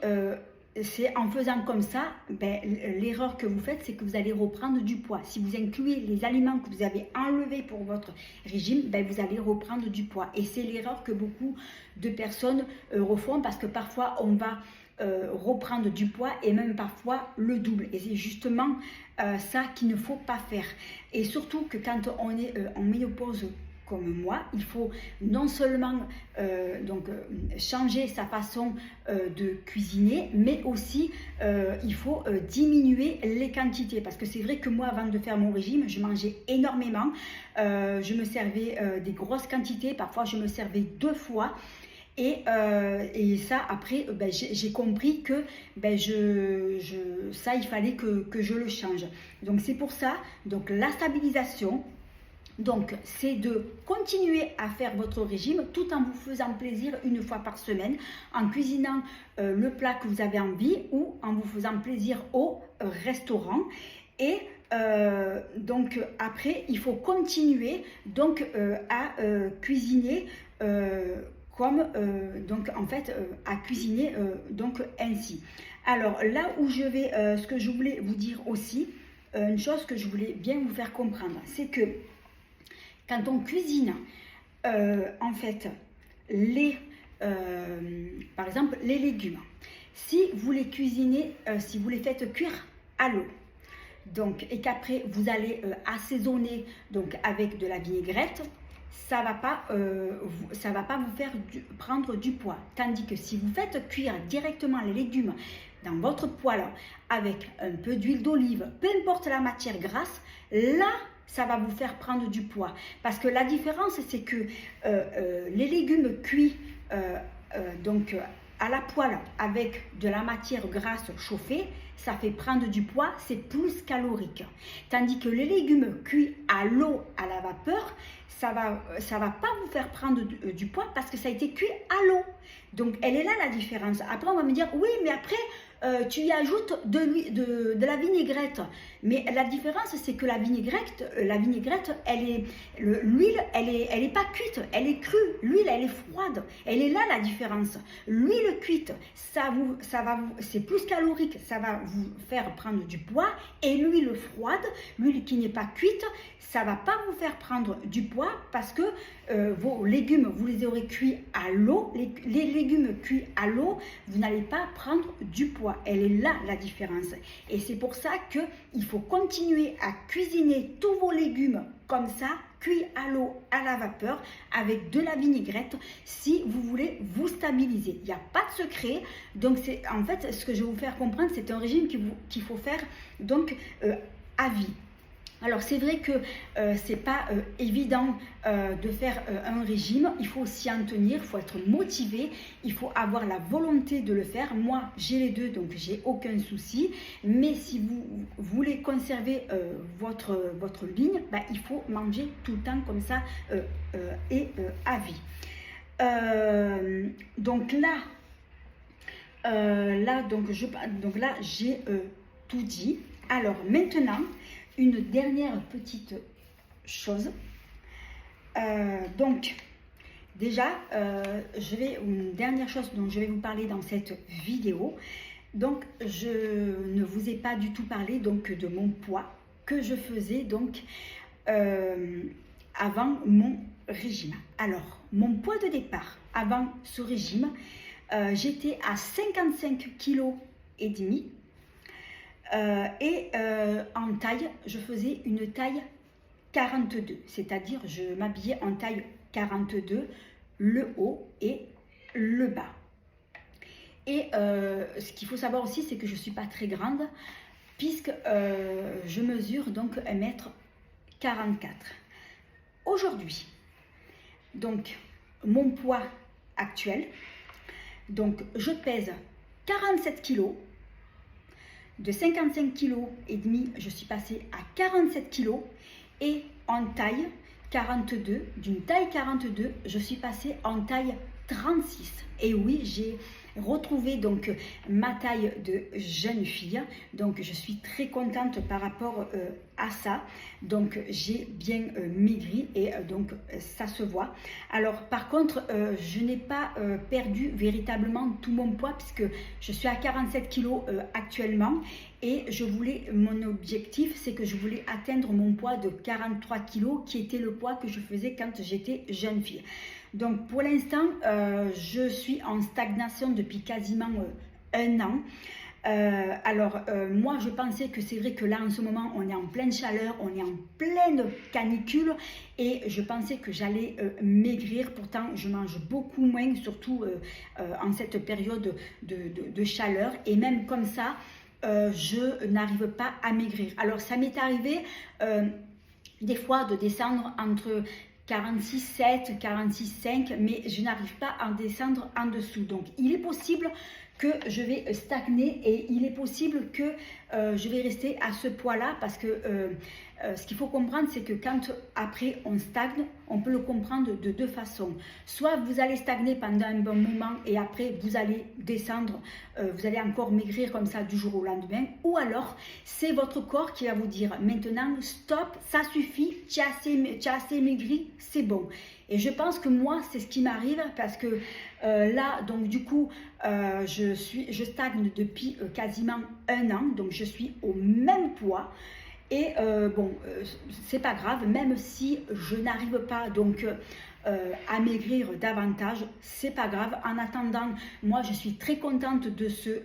c'est en faisant comme ça, l'erreur que vous faites, c'est que vous allez reprendre du poids. Si vous incluez les aliments que vous avez enlevés pour votre régime, vous allez reprendre du poids. Et c'est l'erreur que beaucoup de personnes refont, parce que parfois on va reprendre du poids et même parfois le double. Et c'est justement ça qu'il ne faut pas faire. Et surtout que quand on est en ménopause comme moi, il faut non seulement changer sa façon de cuisiner, mais aussi il faut diminuer les quantités. Parce que c'est vrai que moi, avant de faire mon régime, je mangeais énormément. Je me servais des grosses quantités, parfois je me servais 2 fois. Et ça, après, j'ai compris que ça, il fallait que je le change. Donc c'est pour ça, donc la stabilisation, donc c'est de continuer à faire votre régime tout en vous faisant plaisir une fois par semaine, en cuisinant le plat que vous avez envie ou en vous faisant plaisir au restaurant. Et donc après, il faut continuer donc à cuisiner à cuisiner donc ainsi. Alors là où je vais, ce que je voulais vous dire aussi, une chose que je voulais bien vous faire comprendre, c'est que quand on cuisine, en fait, par exemple, les légumes, si vous les cuisinez, si vous les faites cuire à l'eau, donc, et qu'après vous allez assaisonner donc avec de la vinaigrette, ça va pas vous faire prendre du poids. Tandis que si vous faites cuire directement les légumes dans votre poêle avec un peu d'huile d'olive, peu importe la matière grasse, là, ça va vous faire prendre du poids. Parce que la différence, c'est que les légumes cuits à la poêle avec de la matière grasse chauffée, ça fait prendre du poids, c'est plus calorique. Tandis que les légumes cuits à l'eau, à la vapeur, ça va pas vous faire prendre du poids parce que ça a été cuit à l'eau. Donc elle est là la différence. Après on va me dire, oui mais après tu y ajoutes de la vinaigrette. Mais la différence, c'est que la vinaigrette, l'huile, elle est pas cuite, elle est crue. L'huile, elle est froide. Elle est là la différence. L'huile cuite, c'est plus calorique, ça va vous faire prendre du poids. Et l'huile froide, l'huile qui n'est pas cuite, ça va pas vous faire prendre du poids parce que vos légumes, vous les aurez cuits à l'eau. Les légumes cuits à l'eau, vous n'allez pas prendre du poids. Elle est là la différence. Et c'est pour ça qu'il faut continuer à cuisiner tous vos légumes comme ça, cuits à l'eau, à la vapeur, avec de la vinaigrette, si vous voulez vous stabiliser. Il n'y a pas de secret. Donc, en fait, ce que je vais vous faire comprendre, c'est un régime qu'il faut faire donc à vie. Alors c'est vrai que c'est pas évident de faire un régime, il faut s'y en tenir, il faut être motivé, il faut avoir la volonté de le faire. Moi j'ai les deux, donc j'ai aucun souci, mais si vous voulez conserver votre ligne, il faut manger tout le temps comme ça et à vie. Donc là j'ai tout dit. Alors maintenant, une dernière petite chose. Donc, déjà, une dernière chose dont je vais vous parler dans cette vidéo. Donc, je ne vous ai pas du tout parlé donc, de mon poids que je faisais donc avant mon régime. Alors, mon poids de départ avant ce régime, j'étais à 55 kg et demi. En taille, je faisais une taille 42, c'est-à-dire je m'habillais en taille 42, le haut et le bas. Et ce qu'il faut savoir aussi, c'est que je ne suis pas très grande, puisque je mesure donc 1m44. Aujourd'hui, donc mon poids actuel, donc je pèse 47 kg. De 55 kg et demi, je suis passée à 47 kg et en taille 42, d'une taille 42, je suis passée en taille 36. Et oui, j'ai retrouvé donc ma taille de jeune fille, donc je suis très contente par rapport à ça. Donc j'ai bien maigri et donc ça se voit. Alors par contre, je n'ai pas perdu véritablement tout mon poids, puisque je suis à 47 kg actuellement, et mon objectif, c'est que je voulais atteindre mon poids de 43 kg, qui était le poids que je faisais quand j'étais jeune fille. Donc pour l'instant, je suis en stagnation depuis quasiment un an. Moi je pensais que c'est vrai que là en ce moment on est en pleine chaleur, on est en pleine canicule, et je pensais que j'allais maigrir. Pourtant je mange beaucoup moins, surtout en cette période de chaleur, et même comme ça je n'arrive pas à maigrir. Alors ça m'est arrivé des fois de descendre entre 46,7, 46,5, mais je n'arrive pas à descendre en dessous. Donc il est possible que je vais stagner, et il est possible que je vais rester à ce poids-là, parce que ce qu'il faut comprendre, c'est que quand après on stagne, on peut le comprendre de deux façons. Soit vous allez stagner pendant un bon moment et après vous allez descendre, vous allez encore maigrir comme ça du jour au lendemain, ou alors c'est votre corps qui va vous dire maintenant stop, ça suffit, tu as assez maigri, c'est bon. Et je pense que moi c'est ce qui m'arrive, parce que là donc du coup je stagne depuis quasiment un an, donc je suis au même poids. Et c'est pas grave, même si je n'arrive pas donc à maigrir davantage, c'est pas grave. En attendant, moi je suis très contente de ce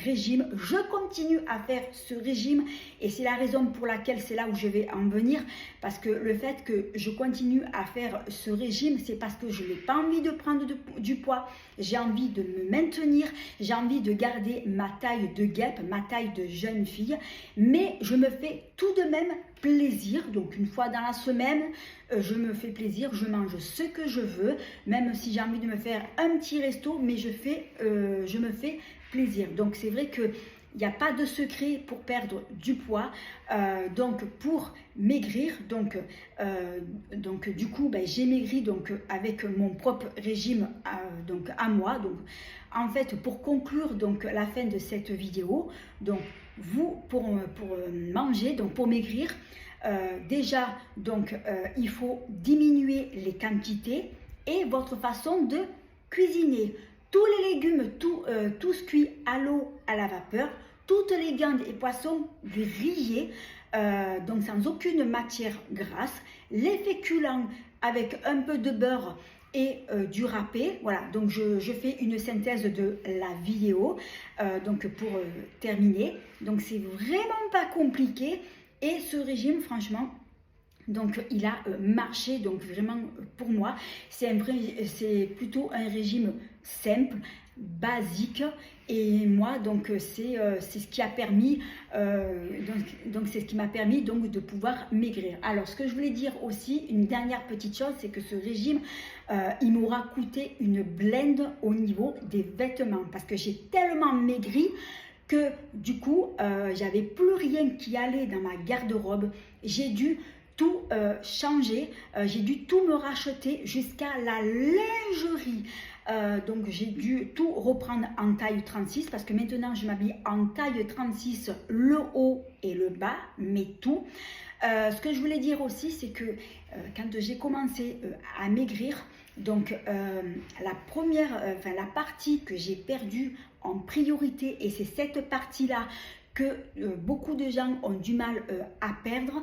régime. Je continue à faire ce régime, et c'est la raison pour laquelle c'est là où je vais en venir, parce que le fait que je continue à faire ce régime, c'est parce que je n'ai pas envie de prendre du poids, j'ai envie de me maintenir, j'ai envie de garder ma taille de guêpe, ma taille de jeune fille, mais je me fais tout de même plaisir. Donc une fois dans la semaine, je me fais plaisir, je mange ce que je veux, même si j'ai envie de me faire un petit resto, mais je me fais plaisir. Donc c'est vrai que il n'y a pas de secret pour perdre du poids. Donc pour maigrir, donc du coup j'ai maigri donc avec mon propre régime donc à moi. Donc en fait, pour conclure donc la fin de cette vidéo, donc vous pour manger, donc pour maigrir, déjà donc il faut diminuer les quantités et votre façon de cuisiner. Tous les légumes, tous cuits à l'eau, à la vapeur, toutes les viandes et poissons grillés, donc sans aucune matière grasse, les féculents avec un peu de beurre et du râpé. Voilà, donc je fais une synthèse de la vidéo donc pour terminer. Donc c'est vraiment pas compliqué, et ce régime franchement, donc il a marché, donc vraiment pour moi c'est plutôt un régime simple, basique, et moi donc c'est ce qui a permis donc c'est ce qui m'a permis donc de pouvoir maigrir. Alors ce que je voulais dire aussi, une dernière petite chose, c'est que ce régime il m'aura coûté une blinde au niveau des vêtements, parce que j'ai tellement maigri que du coup j'avais plus rien qui allait dans ma garde-robe. J'ai dû tout changer, j'ai dû tout me racheter jusqu'à la lingerie. Donc j'ai dû tout reprendre en taille 36, parce que maintenant je m'habille en taille 36, le haut et le bas, mais tout. Ce que je voulais dire aussi, c'est que quand j'ai commencé à maigrir, donc la partie que j'ai perdue en priorité, et c'est cette partie-là que beaucoup de gens ont du mal à perdre,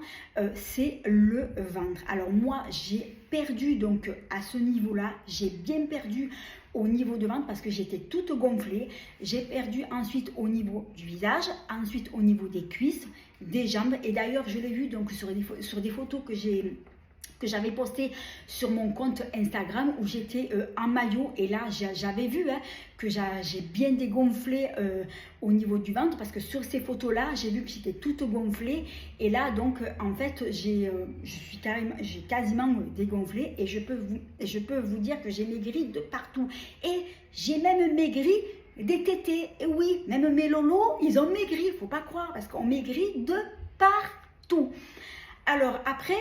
c'est le ventre. Alors moi, j'ai perdu donc à ce niveau-là, j'ai bien perdu au niveau de ventre parce que j'étais toute gonflée. J'ai perdu ensuite au niveau du visage, ensuite au niveau des cuisses, des jambes. Et d'ailleurs, je l'ai vu donc sur des photos que j'avais posté sur mon compte Instagram où j'étais en maillot, et là j'avais vu que j'ai bien dégonflé au niveau du ventre, parce que sur ces photos là j'ai vu que j'étais toute gonflée, et là donc en fait j'ai quasiment dégonflé, et je peux vous dire que j'ai maigri de partout, et j'ai même maigri des tétés. Et oui, même mes lolos, ils ont maigri, faut pas croire, parce qu'on maigrit de partout. Alors après,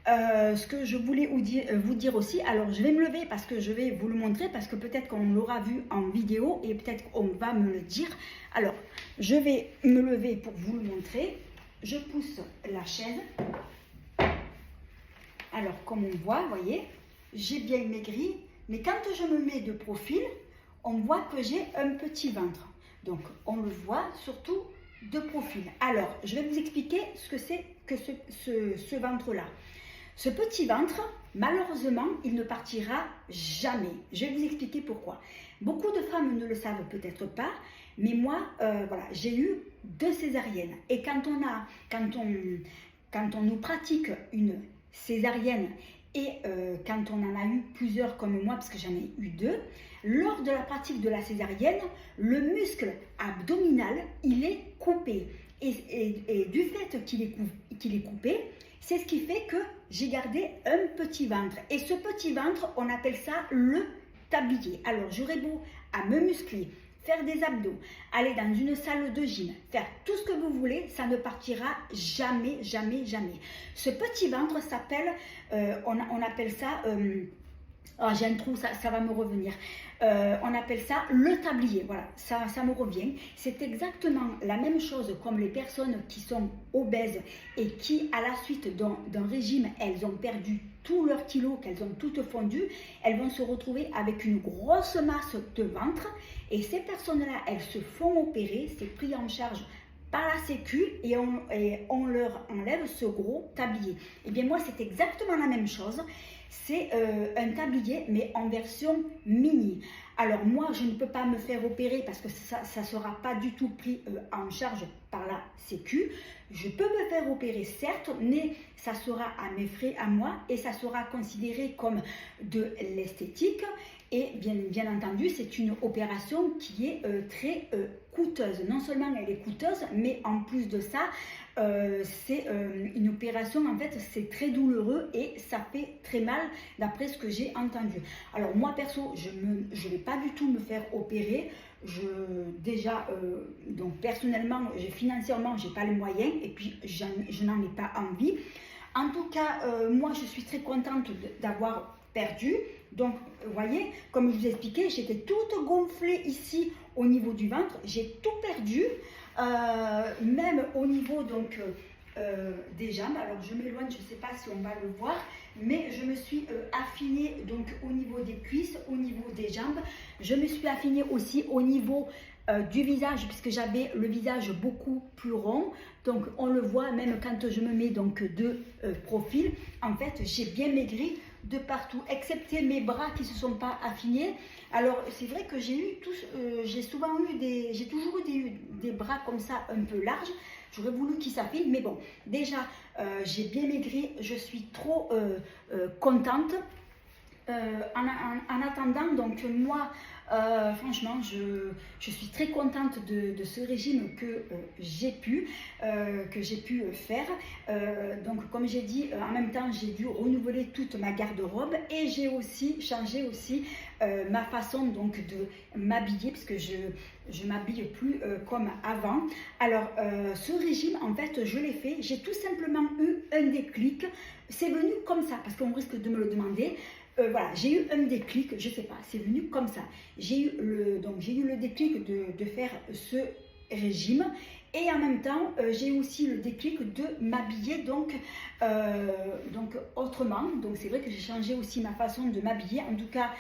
ce que je voulais vous dire aussi, alors je vais me lever parce que je vais vous le montrer, parce que peut-être qu'on l'aura vu en vidéo et peut-être qu'on va me le dire. Alors, je vais me lever pour vous le montrer. Je pousse la chaise. Alors, comme on voit, vous voyez, j'ai bien maigri, mais quand je me mets de profil, on voit que j'ai un petit ventre. Donc, on le voit surtout de profil. Alors, je vais vous expliquer ce que c'est que ce ventre-là. Ce petit ventre, malheureusement, il ne partira jamais. Je vais vous expliquer pourquoi. Beaucoup de femmes ne le savent peut-être pas, mais moi, voilà, j'ai eu 2 césariennes. Et quand on nous pratique une césarienne, et quand on en a eu plusieurs comme moi, parce que j'en ai eu 2, lors de la pratique de la césarienne, le muscle abdominal, il est coupé. Et du fait qu'il est coupé, c'est ce qui fait que j'ai gardé un petit ventre. Et ce petit ventre, on appelle ça le tablier. Alors, j'aurais beau à me muscler, faire des abdos, aller dans une salle de gym, faire tout ce que vous voulez, ça ne partira jamais, jamais, jamais. Ce petit ventre s'appelle, on appelle ça... oh, j'ai un trou, ça va me revenir. On appelle ça le tablier. Voilà, ça me revient. C'est exactement la même chose comme les personnes qui sont obèses et qui, à la suite d'un régime, elles ont perdu tous leurs kilos, qu'elles ont toutes fondu. Elles vont se retrouver avec une grosse masse de ventre. Et ces personnes-là, elles se font opérer. C'est pris en charge par la sécu, et on leur enlève ce gros tablier. Et bien moi, c'est exactement la même chose. C'est un tablier, mais en version mini. Alors moi, je ne peux pas me faire opérer parce que ça ne sera pas du tout pris en charge par la sécu. Je peux me faire opérer, certes, mais ça sera à mes frais à moi, et ça sera considéré comme de l'esthétique. Et bien entendu, c'est une opération qui est très coûteuse. Non seulement elle est coûteuse, mais en plus de ça, c'est une opération, en fait, c'est très douloureux et ça fait très mal d'après ce que j'ai entendu. Alors moi, perso, je ne vais pas du tout me faire opérer. Donc personnellement, financièrement, je n'ai pas les moyens, et puis je n'en ai pas envie. En tout cas, moi, je suis très contente d'avoir perdu. Donc, vous voyez, comme je vous ai expliqué, j'étais toute gonflée ici au niveau du ventre. J'ai tout perdu, même au niveau donc, des jambes. Alors, je m'éloigne, je ne sais pas si on va le voir, mais je me suis affinée donc, au niveau des cuisses, au niveau des jambes. Je me suis affinée aussi au niveau du visage, puisque j'avais le visage beaucoup plus rond. Donc, on le voit même quand je me mets donc, de profil. En fait, j'ai bien maigri de partout, excepté mes bras qui ne se sont pas affinés. Alors, c'est vrai que j'ai toujours eu des bras comme ça un peu larges. J'aurais voulu qu'ils s'affinent, mais bon, déjà, j'ai bien maigri, je suis trop contente. En attendant, donc moi, franchement, je suis très contente de ce régime que j'ai pu faire. Donc, comme j'ai dit, en même temps, j'ai dû renouveler toute ma garde-robe, et j'ai aussi changé ma façon donc de m'habiller, parce que je m'habille plus comme avant. Alors, ce régime, en fait, je l'ai fait. J'ai tout simplement eu un déclic. C'est venu comme ça, parce qu'on risque de me le demander. Voilà, j'ai eu un déclic, je ne sais pas, c'est venu comme ça. J'ai eu le déclic de faire ce régime, et en même temps, j'ai aussi le déclic de m'habiller donc autrement. Donc c'est vrai que j'ai changé aussi ma façon de m'habiller. En tout cas,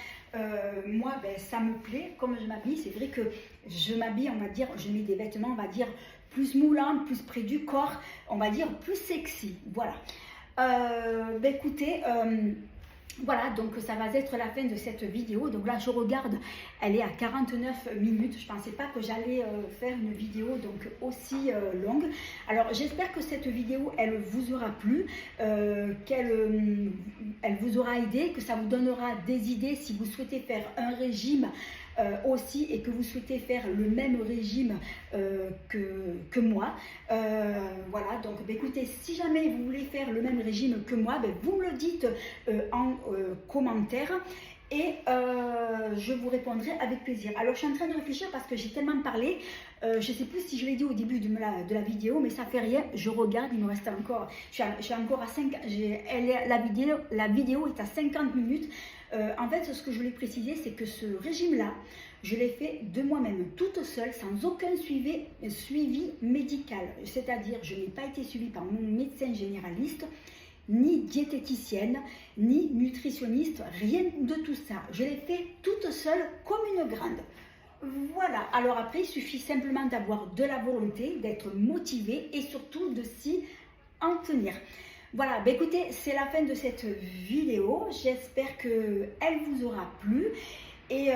moi, ça me plaît comme je m'habille. C'est vrai que je m'habille, on va dire, je mets des vêtements, on va dire, plus moulant, plus près du corps, on va dire plus sexy. Voilà. Écoutez, voilà, donc ça va être la fin de cette vidéo. Donc là, je regarde, elle est à 49 minutes. Je ne pensais pas que j'allais faire une vidéo donc aussi longue. Alors, j'espère que cette vidéo, elle vous aura plu, qu'elle elle vous aura aidé, que ça vous donnera des idées si vous souhaitez faire un régime aussi et que vous souhaitez faire le même régime que moi. Voilà, donc écoutez, si jamais vous voulez faire le même régime que moi, vous me le dites en commentaire et je vous répondrai avec plaisir. Alors je suis en train de réfléchir parce que j'ai tellement parlé, je ne sais plus si je l'ai dit au début de la vidéo, mais ça fait rien, je regarde, il me reste encore, je suis encore à 5, la vidéo est à 50 minutes. En fait, ce que je voulais préciser, c'est que ce régime-là, je l'ai fait de moi-même, toute seule, sans aucun suivi médical. C'est-à-dire, je n'ai pas été suivie par mon médecin généraliste, ni diététicienne, ni nutritionniste, rien de tout ça. Je l'ai fait toute seule comme une grande. Voilà, alors après, il suffit simplement d'avoir de la volonté, d'être motivé et surtout de s'y en tenir. Voilà, écoutez, c'est la fin de cette vidéo. J'espère qu'elle vous aura plu et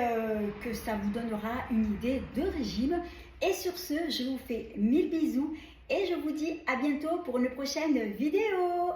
que ça vous donnera une idée de régime. Et sur ce, je vous fais 1000 bisous et je vous dis à bientôt pour une prochaine vidéo.